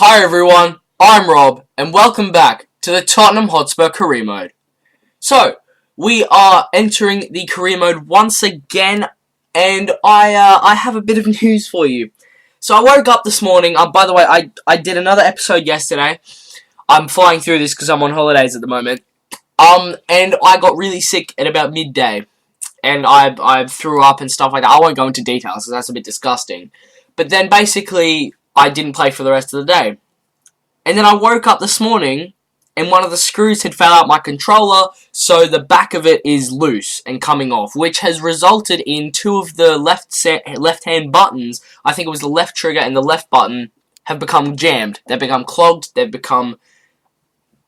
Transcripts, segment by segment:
Hi everyone, I'm Rob, and welcome back to the Tottenham Hotspur career mode. So, we are entering the career mode once again, and I have a bit of news for you. So I woke up this morning, by the way, I did another episode yesterday. I'm flying through this because I'm on holidays at the moment. And I got really sick at about midday, and I threw up and stuff like that. I won't go into details because that's a bit disgusting. But then basically, I didn't play for the rest of the day. And then I woke up this morning, and one of the screws had fell out my controller, so the back of it is loose and coming off, which has resulted in two of the left-hand buttons, I think it was the left trigger and the left button, have become jammed. They've become clogged, they've become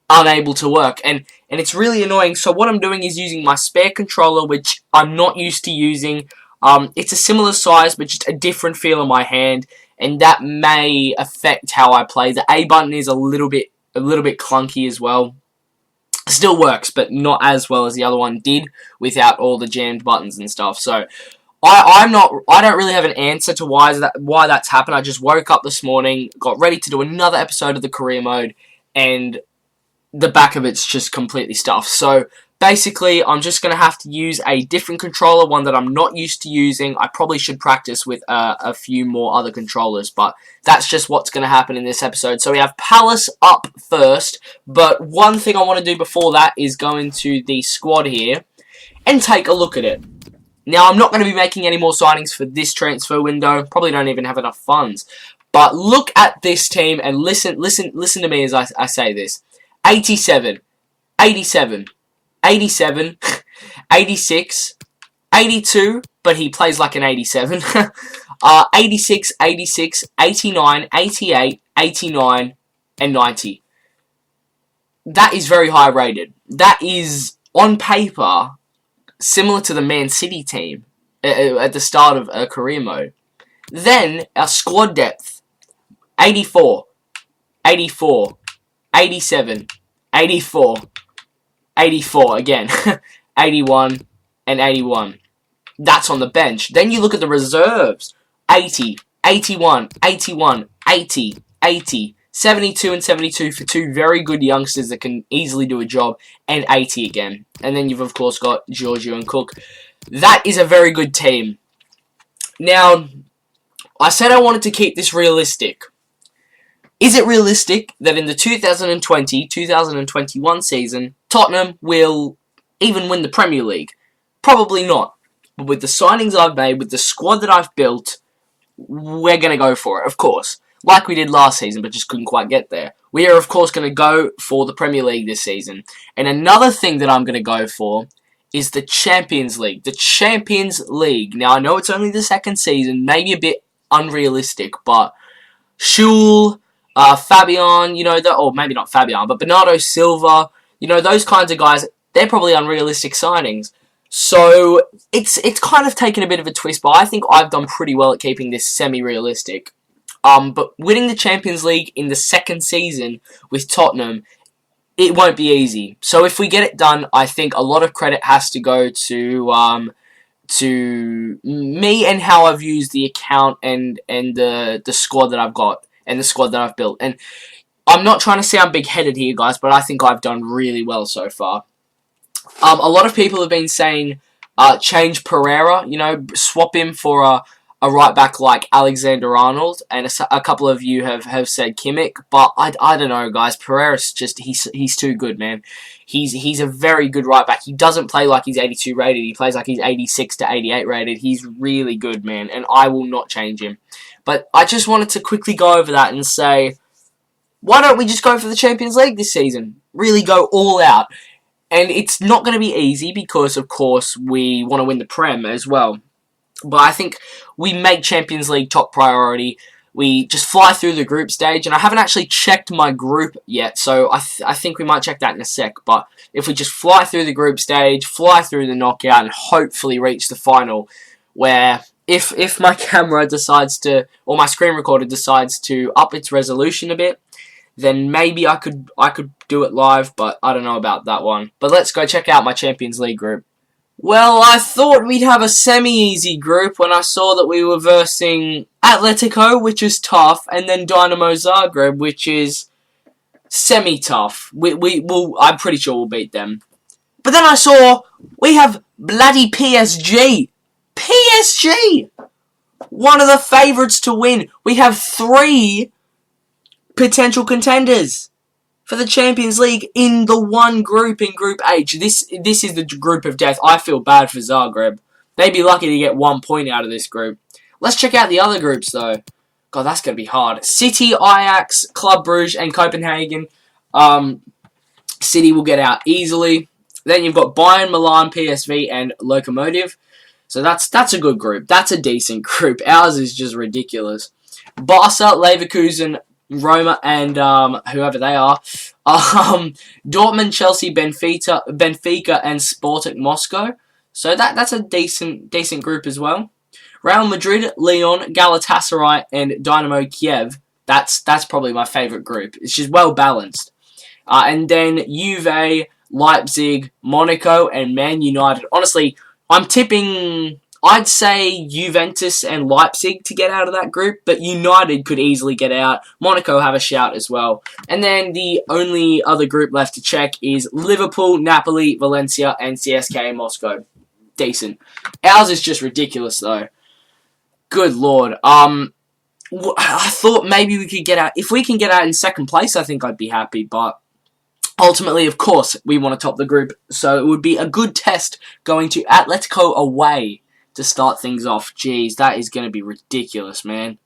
unable to work, and it's really annoying. So what I'm doing is using my spare controller, which I'm not used to using. It's a similar size, but just a different feel in my hand, and that may affect how I play. The A button is a little bit clunky as well. Still works, but not as well as the other one did without all the jammed buttons and stuff. So I don't really have an answer to why that's happened. I just woke up this morning, got ready to do another episode of the career mode, and the back of it's just completely stuffed. So basically, I'm just going to have to use a different controller, one that I'm not used to using. I probably should practice with a few more other controllers, but that's just what's going to happen in this episode. So we have Palace up first, but one thing I want to do before that is go into the squad here and take a look at it. Now, I'm not going to be making any more signings for this transfer window. Probably don't even have enough funds. But look at this team and listen to me as I say this. 87, 87, 87, 86, 82, but he plays like an 87, 86, 86, 89, 88, 89, and 90. That is very high rated. That is, on paper, similar to the Man City team at the start of a career mode. Then, our squad depth, 84, 84, 87, 84, 84 again, 81, and 81. That's on the bench. Then you look at the reserves, 80, 81, 81, 80, 80, 72 and 72 for two very good youngsters that can easily do a job, and 80 again. And then you've, of course, got Giorgio and Cook. That is a very good team. Now, I said I wanted to keep this realistic. Is it realistic that in the 2020-2021 season, Tottenham will even win the Premier League? Probably not. But with the signings I've made, with the squad that I've built, we're going to go for it, of course. Like we did last season, but just couldn't quite get there. We are, of course, going to go for the Premier League this season. And another thing that I'm going to go for is the Champions League. The Champions League. Now, I know it's only the second season, maybe a bit unrealistic, but Schul, Fabian, or maybe not Fabian, but Bernardo Silva, those kinds of guys, they're probably unrealistic signings. So, it's kind of taken a bit of a twist, but I think I've done pretty well at keeping this semi-realistic. But winning the Champions League in the second season with Tottenham, it won't be easy. So if we get it done, I think a lot of credit has to go to me and how I've used the account and the squad that I've got. And the squad that I've built. And I'm not trying to sound big-headed here, guys, but I think I've done really well so far. A lot of people have been saying change Pereira, swap him for a right-back like Alexander-Arnold, and a couple of you have said Kimmich, but I don't know, guys. Pereira's just, he's too good, man. He's a very good right-back. He doesn't play like he's 82 rated. He plays like he's 86 to 88 rated. He's really good, man, and I will not change him. But I just wanted to quickly go over that and say, why don't we just go for the Champions League this season? Really go all out. And it's not going to be easy because, of course, we want to win the Prem as well. But I think we make Champions League top priority. We just fly through the group stage. And I haven't actually checked my group yet, so I think we might check that in a sec. But if we just fly through the group stage, fly through the knockout, and hopefully reach the final, where if my camera decides to, or my screen recorder decides to up its resolution a bit, then maybe I could do it live, but I don't know about that one. But let's go check out my Champions League group. Well, I thought we'd have a semi-easy group when I saw that we were versing Atletico, which is tough, and then Dynamo Zagreb, which is semi-tough. I'm pretty sure we'll beat them. But then I saw we have bloody PSG. PSG! One of the favourites to win. We have 3 potential contenders for the Champions League in the one group, in Group H. This is the group of death. I feel bad for Zagreb. They'd be lucky to get 1 point out of this group. Let's check out the other groups, though. God, that's going to be hard. City, Ajax, Club Brugge, and Copenhagen. City will get out easily. Then you've got Bayern, Milan, PSV, and Lokomotiv. So that's a good group. That's a decent group. Ours is just ridiculous. Barca, Leverkusen, Roma, and whoever they are. Dortmund, Chelsea, Benfica, and Sporting Moscow. So that's a decent group as well. Real Madrid, Lyon, Galatasaray, and Dynamo Kiev. That's probably my favourite group. It's just well balanced. And then Juve, Leipzig, Monaco, and Man United. Honestly, I'm tipping, I'd say Juventus and Leipzig to get out of that group, but United could easily get out. Monaco have a shout as well. And then the only other group left to check is Liverpool, Napoli, Valencia, and CSKA Moscow. Decent. Ours is just ridiculous, though. Good lord. I thought maybe we could get out. If we can get out in second place, I think I'd be happy, but ultimately, of course, we want to top the group, so it would be a good test going to Atletico away to start things off. Jeez, that is going to be ridiculous, man.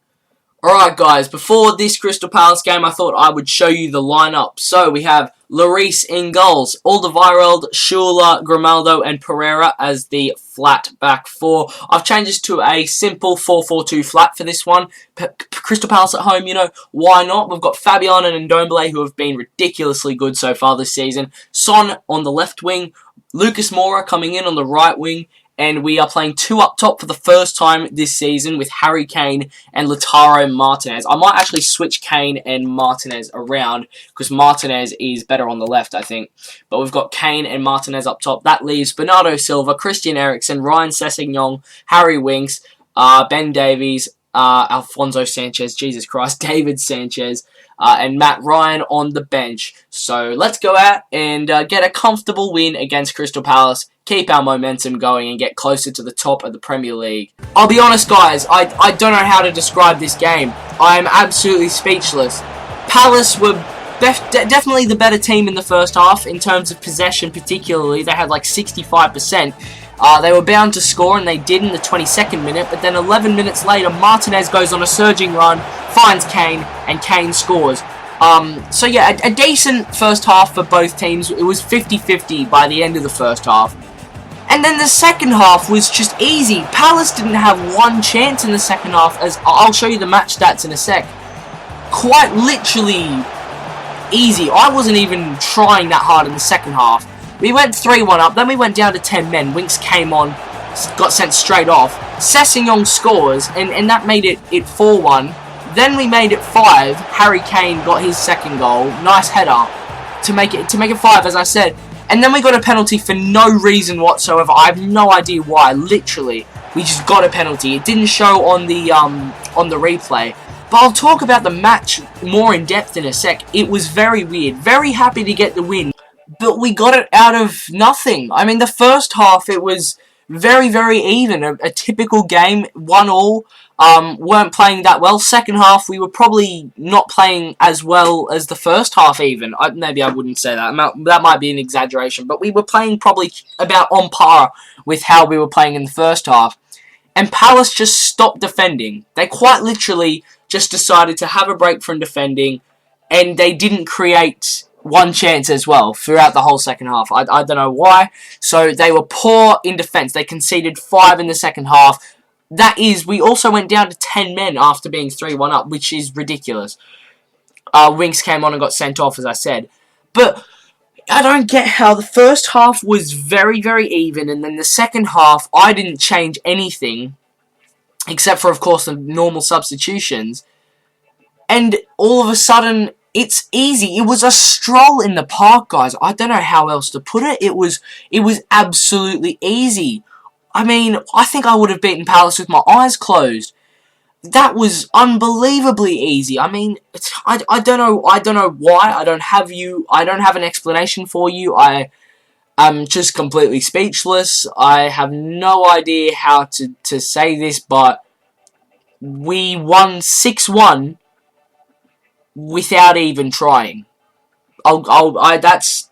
Alright, guys, before this Crystal Palace game, I thought I would show you the lineup. So, we have Lloris in goals, Alderweireld, Schuler, Grimaldo, and Pereira as the flat back four. I've changed this to a simple 4-4-2 flat for this one. Crystal Palace at home, why not? We've got Fabian and Ndombele, who have been ridiculously good so far this season. Son on the left wing, Lucas Moura coming in on the right wing, and we are playing 2 up top for the first time this season with Harry Kane and Lautaro Martinez. I might actually switch Kane and Martinez around because Martinez is better on the left, I think. But we've got Kane and Martinez up top. That leaves Bernardo Silva, Christian Eriksen, Ryan Sessegnon, Harry Winks, Ben Davies, Alfonso Sanchez, Jesus Christ, David Sanchez, and Matt Ryan on the bench. So let's go out and get a comfortable win against Crystal Palace, keep our momentum going, and get closer to the top of the Premier League. I'll be honest, guys, I don't know how to describe this game. I am absolutely speechless. Palace were definitely the better team in the first half, in terms of possession particularly. They had like 65%. They were bound to score, and they did in the 22nd minute, but then 11 minutes later, Martinez goes on a surging run, finds Kane, and Kane scores. So yeah, a decent first half for both teams. It was 50-50 by the end of the first half. And then the second half was just easy. Palace didn't have one chance in the second half, as I'll show you the match stats in a sec. Quite literally easy. I wasn't even trying that hard in the second half. We went 3-1 up, then we went down to 10 men. Winks came on, got sent straight off. Sessegnon scores, and that made it 4-1. Then we made it 5. Harry Kane got his second goal. Nice header to make it 5, as I said. And then we got a penalty for no reason whatsoever. I have no idea why. Literally, we just got a penalty. It didn't show on the replay. But I'll talk about the match more in depth in a sec. It was very weird. Very happy to get the win, but we got it out of nothing. I mean, the first half, it was very, very even. A typical game, 1-1. Weren't playing that well. Second half, we were probably not playing as well as the first half even. Maybe I wouldn't say that. That might be an exaggeration. But we were playing probably about on par with how we were playing in the first half. And Palace just stopped defending. They quite literally just decided to have a break from defending, and they didn't create one chance as well throughout the whole second half. I don't know why. So they were poor in defence. They conceded 5 in the second half. That is, we also went down to 10 men after being 3-1 up, which is ridiculous. Winks came on and got sent off, as I said. But I don't get how the first half was very, very even, and then the second half, I didn't change anything, except for, of course, the normal substitutions. And all of a sudden, it's easy. It was a stroll in the park, guys. I don't know how else to put it. It was absolutely easy. I mean, I think I would have beaten Palace with my eyes closed. that was unbelievably easy. I mean, I don't know why. I don't have an explanation for you. I'm just completely speechless. I have no idea how to say this, but we won 6-1 without even trying. That's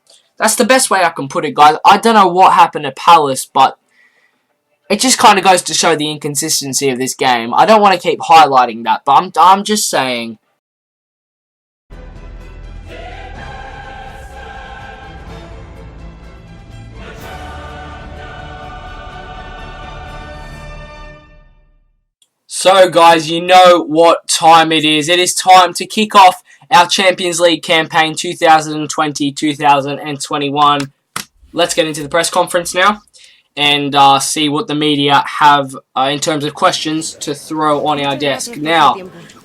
the best way I can put it, guys. I don't know what happened at Palace, but it just kind of goes to show the inconsistency of this game. I don't want to keep highlighting that, but I'm just saying. So, guys, you know what time it is. It is time to kick off our Champions League campaign 2020-2021. Let's get into the press conference now and see what the media have in terms of questions to throw on our desk. Now,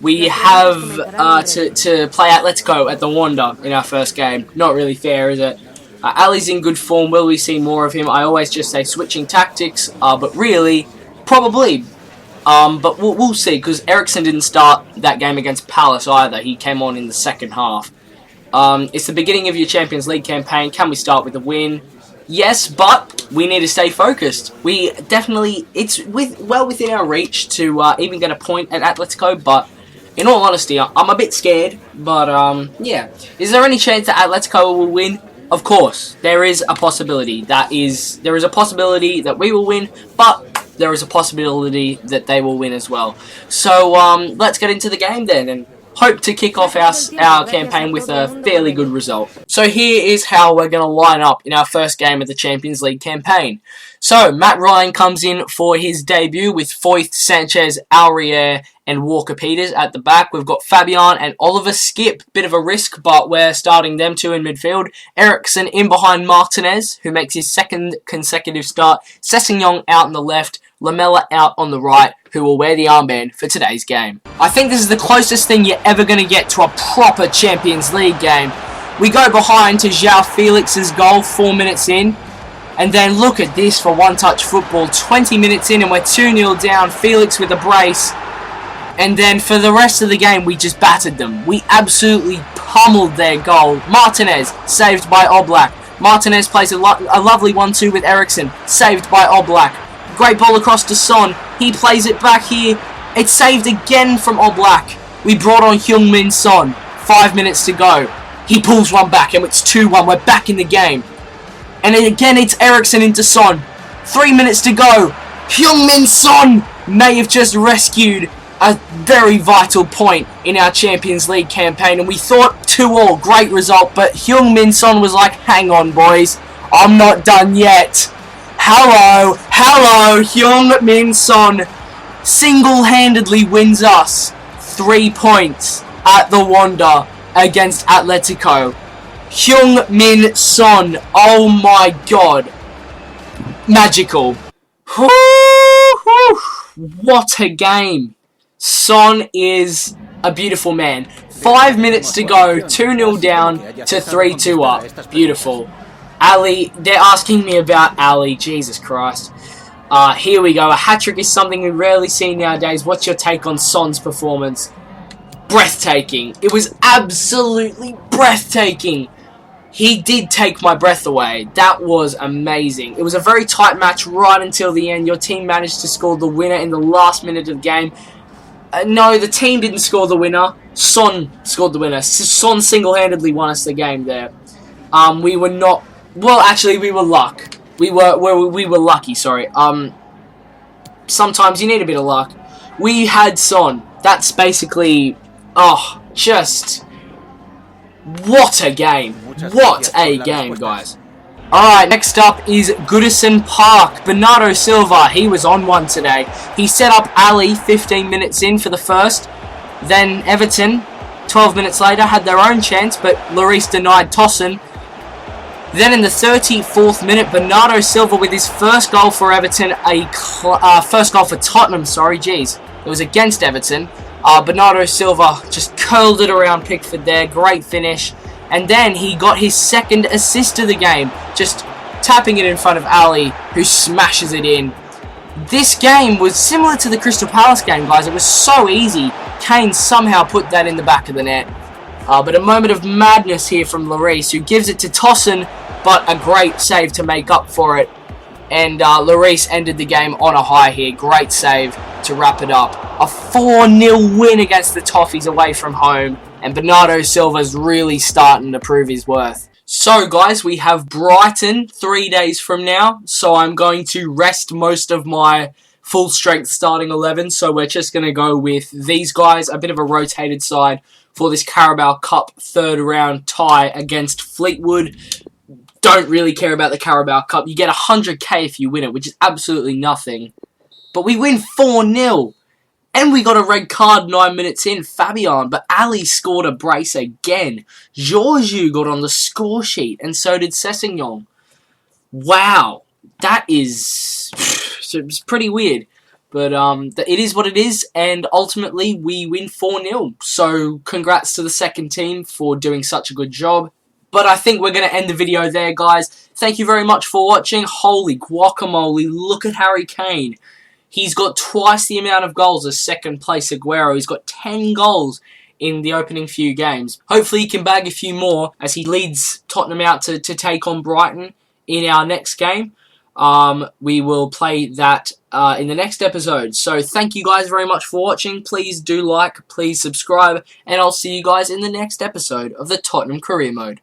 we have to play Atletico at the Wanda in our first game. Not really fair, is it? Ali's in good form. Will we see more of him? I always just say switching tactics, but really, probably. But we'll see, because Eriksen didn't start that game against Palace either. He came on in the second half. It's the beginning of your Champions League campaign. Can we start with a win? Yes, but we need to stay focused. It's well within our reach to even get a point at Atletico, but in all honesty, I'm a bit scared. But, yeah. Is there any chance that Atletico will win? Of course, there is a possibility. There is a possibility that we will win, but there is a possibility that they will win as well. So, let's get into the game then, and hope to kick off our campaign with a fairly good result. So here is how we're going to line up in our first game of the Champions League campaign. So, Matt Ryan comes in for his debut with Foyth, Sanchez, Aurier, and Walker-Peters at the back. We've got Fabian and Oliver Skip. Bit of a risk, but we're starting them two in midfield. Eriksen in behind Martinez, who makes his second consecutive start. Sessegnon out on the left. Lamela out on the right, who will wear the armband for today's game. I think this is the closest thing you're ever going to get to a proper Champions League game. We go behind to João Felix's goal 4 minutes in. And then look at this for one-touch football. 20 minutes in and we're 2-0 down. Felix with a brace. And then for the rest of the game, we just battered them. We absolutely pummeled their goal. Martinez, saved by Oblak. Martinez plays a lovely 1-2 with Eriksen, saved by Oblak. Great ball across to Son. He plays it back here. It's saved again from Oblak. We brought on Heung-min Son. 5 minutes to go. He pulls one back and it's 2-1. We're back in the game. And then again, it's Eriksen into Son. 3 minutes to go. Heung-min Son may have just rescued a very vital point in our Champions League campaign. And we thought 2-2, great result. But Heung-min Son was like, hang on, boys. I'm not done yet. Hello, Heung-min Son single-handedly wins us 3 points at the Wanda against Atletico. Heung-min Son, oh my god, magical. What a game. Son is a beautiful man. 5 minutes to go, 2-0 down to 3-2 up. Beautiful. Ali, they're asking me about Ali. Jesus Christ. Here we go. A hat-trick is something we rarely see nowadays. What's your take on Son's performance? Breathtaking. It was absolutely breathtaking. He did take my breath away. That was amazing. It was a very tight match right until the end. Your team managed to score the winner in the last minute of the game. No, the team didn't score the winner. Son scored the winner. Son single-handedly won us the game there. We were not... Well, actually, we were We were lucky, sorry. Sometimes you need a bit of luck. We had Son. That's basically... Oh, just... What a game. What a game, guys. Alright, next up is Goodison Park. Bernardo Silva, he was on one today. He set up Ali 15 minutes in for the first. Then Everton, 12 minutes later, had their own chance, but Lloris denied Tosin. Then in the 34th minute, Bernardo Silva with his first goal for Everton, first goal for Tottenham, sorry, jeez. It was against Everton. Bernardo Silva just curled it around Pickford there, great finish. And then he got his second assist of the game, just tapping it in front of Ali, who smashes it in. This game was similar to the Crystal Palace game, guys. It was so easy. Kane somehow put that in the back of the net. But a moment of madness here from Lloris, who gives it to Tosin, but a great save to make up for it. And Lloris ended the game on a high here. Great save to wrap it up. A 4-0 win against the Toffees away from home. And Bernardo Silva's really starting to prove his worth. So, guys, we have Brighton 3 days from now. So I'm going to rest most of my full-strength starting 11. So we're just going to go with these guys. A bit of a rotated side for this Carabao Cup third-round tie against Fleetwood. Don't really care about the Carabao Cup. You get 100k if you win it, which is absolutely nothing. But we win 4-0. And we got a red card 9 minutes in, Fabian. But Ali scored a brace again. Georgiou got on the score sheet, and so did Sessegnon. Wow. That is... it's pretty weird. But it is what it is, and ultimately we win 4-0. So congrats to the second team for doing such a good job. But I think we're going to end the video there, guys. Thank you very much for watching. Holy guacamole, look at Harry Kane. He's got twice the amount of goals as second place Aguero. He's got 10 goals in the opening few games. Hopefully he can bag a few more as he leads Tottenham out to take on Brighton in our next game. We will play that in the next episode. So thank you guys very much for watching. Please do like, please subscribe, and I'll see you guys in the next episode of the Tottenham Career Mode.